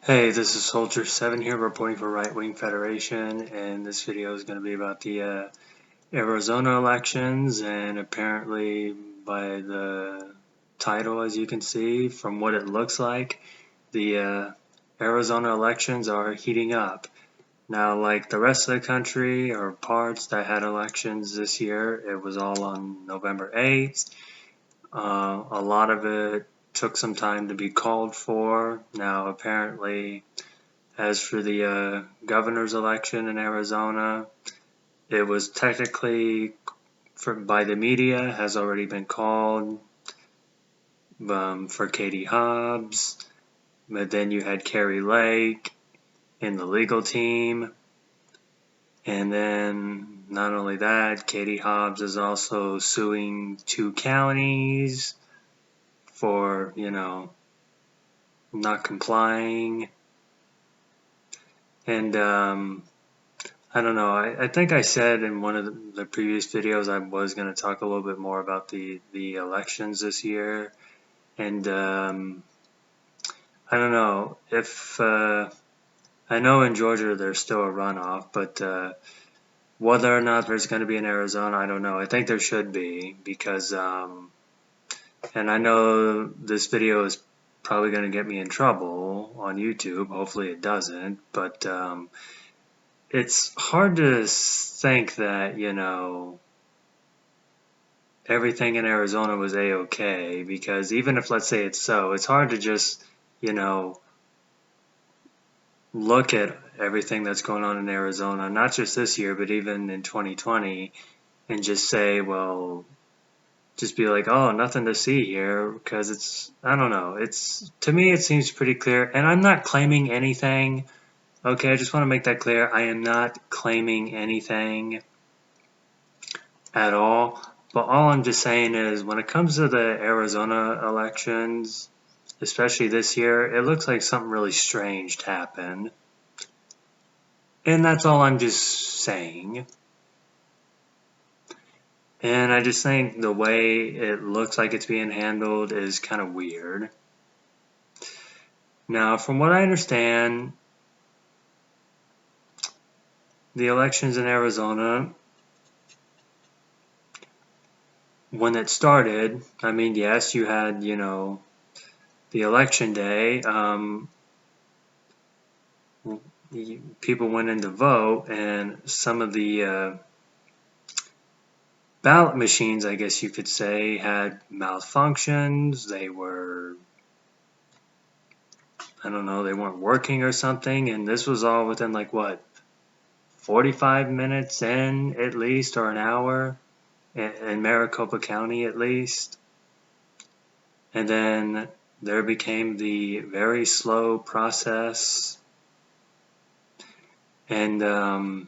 Hey, this is Soldier7 here reporting for Right Wing Federation, and this video is going to be about the Arizona elections. And apparently, by the title, as you can see, from what it looks like, the Arizona elections are heating up. Now, like the rest of the country or parts that had elections this year, it was all on November 8th. A lot of it took some time to be called for. Now, apparently, as for the governor's election in Arizona, it was technically by the media has already been called for Katie Hobbs, but then you had Kari Lake in the legal team, and then not only that, Katie Hobbs is also suing 2 counties for, not complying. And I don't know. I think I said in one of the previous videos I was going to talk a little bit more about the elections this year. And I don't know if I know in Georgia there's still a runoff, but whether or not there's going to be in Arizona, I don't know. I think there should be because, and I know this video is probably going to get me in trouble on YouTube. Hopefully it doesn't, but it's hard to think that, everything in Arizona was a-okay, because even if, let's say it's so, it's hard to just, look at everything that's going on in Arizona, not just this year, but even in 2020, and just say, well, just be like, oh, nothing to see here, because it's, I don't know, to me it seems pretty clear, and I'm not claiming anything. Okay, I just want to make that clear. I am not claiming anything at all. But all I'm just saying is when it comes to the Arizona elections, especially this year, it looks like something really strange happened. And that's all I'm just saying. And I just think the way it looks like it's being handled is kind of weird. Now, from what I understand, the elections in Arizona, when it started, I mean, yes, you had, the election day, people went in to vote, and some of the ballot machines, I guess you could say, had malfunctions. They were, I don't know, they weren't working or something, and this was all within like what, 45 minutes in at least, or an hour in Maricopa County at least. And then there became the very slow process, and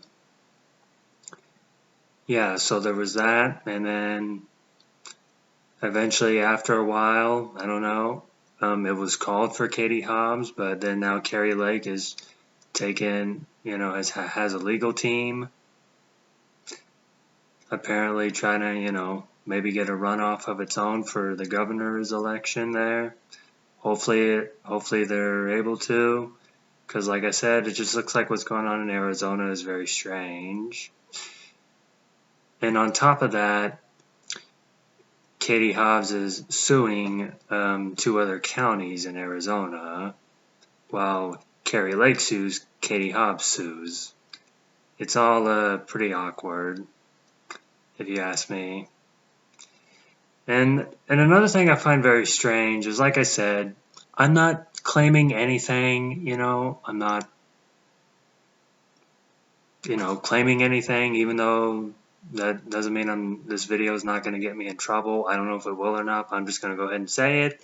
yeah, so there was that, and then eventually after a while, I don't know, it was called for Katie Hobbs, but then now Kari Lake is taken, has a legal team, apparently trying to, maybe get a runoff of its own for the governor's election there. Hopefully they're able to, because like I said, it just looks like what's going on in Arizona is very strange. And on top of that, Katie Hobbs is suing 2 other counties in Arizona, while Kari Lake sues, Katie Hobbs sues. It's all pretty awkward, if you ask me. And another thing I find very strange is, like I said, I'm not claiming anything, I'm not, claiming anything, even though that doesn't mean this video is not going to get me in trouble. I don't know if it will or not, but I'm just going to go ahead and say it.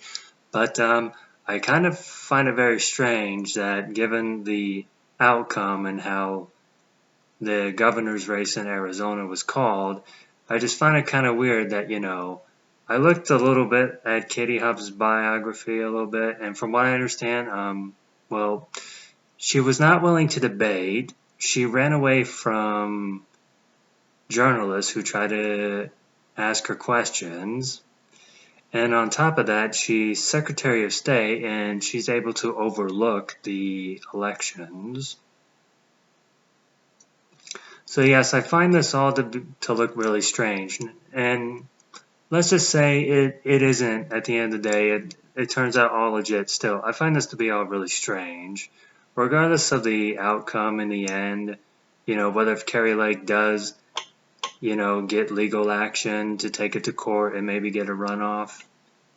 But I kind of find it very strange that given the outcome and how the governor's race in Arizona was called, I just find it kind of weird that, I looked a little bit at Katie Hobbs' biography a little bit, and from what I understand, well, she was not willing to debate. She ran away from journalists who tried to ask her questions. And on top of that, she's Secretary of State, and she's able to overlook the elections. So yes, I find this all to look really strange. And let's just say it isn't at the end of the day. It turns out all legit still. I find this to be all really strange. Regardless of the outcome in the end, whether if Kari Lake does, get legal action to take it to court and maybe get a runoff,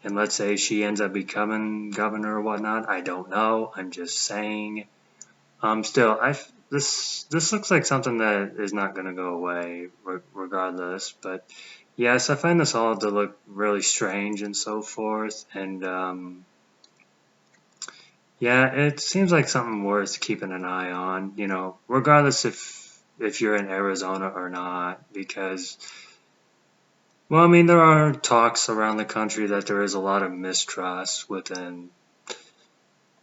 and let's say she ends up becoming governor or whatnot, I don't know. I'm just saying. Still, this looks like something that is not going to go away regardless. But yes, I find this all to look really strange and so forth. And yeah, it seems like something worth keeping an eye on. Regardless if you're in Arizona or not, because. Well, I mean, there are talks around the country that there is a lot of mistrust within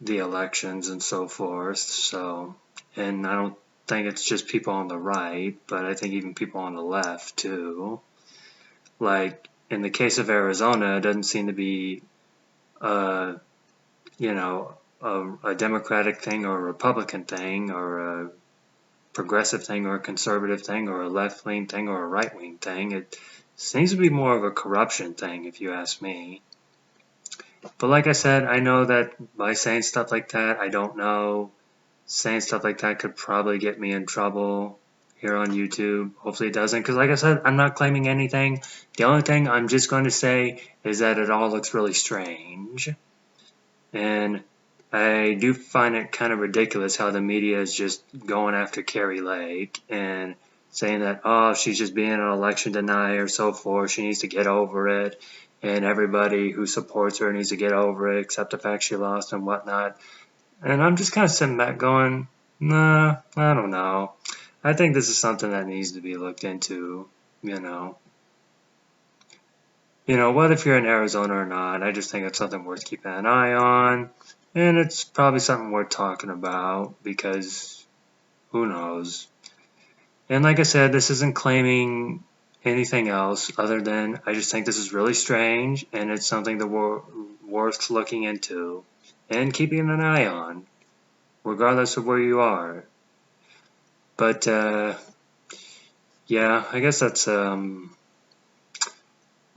the elections and so forth. So, and I don't think it's just people on the right, but I think even people on the left too. Like in the case of Arizona, it doesn't seem to be, a Democratic thing or a Republican thing or a progressive thing or a conservative thing or a left-wing thing or a right-wing thing. It seems to be more of a corruption thing, if you ask me. But like I said, I know that by saying stuff like that, I don't know. Saying stuff like that could probably get me in trouble here on YouTube. Hopefully it doesn't, because like I said, I'm not claiming anything. The only thing I'm just going to say is that it all looks really strange. And I do find it kind of ridiculous how the media is just going after Kari Lake and saying that, oh, she's just being an election denier, so forth. She needs to get over it. And everybody who supports her needs to get over it, accept the fact she lost and whatnot. And I'm just kind of sitting back going, nah, I don't know. I think this is something that needs to be looked into, what if you're in Arizona or not? I just think it's something worth keeping an eye on. And it's probably something worth talking about because who knows. And like I said, this isn't claiming anything else other than I just think this is really strange and it's something that worth looking into and keeping an eye on, regardless of where you are. But yeah, I guess that's all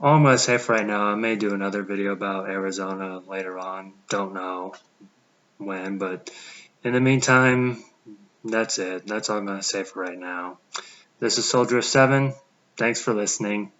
I'm going to say for right now. I may do another video about Arizona later on. Don't know when, but in the meantime, that's it. That's all I'm going to say for right now. This is Soldier 7. Thanks for listening.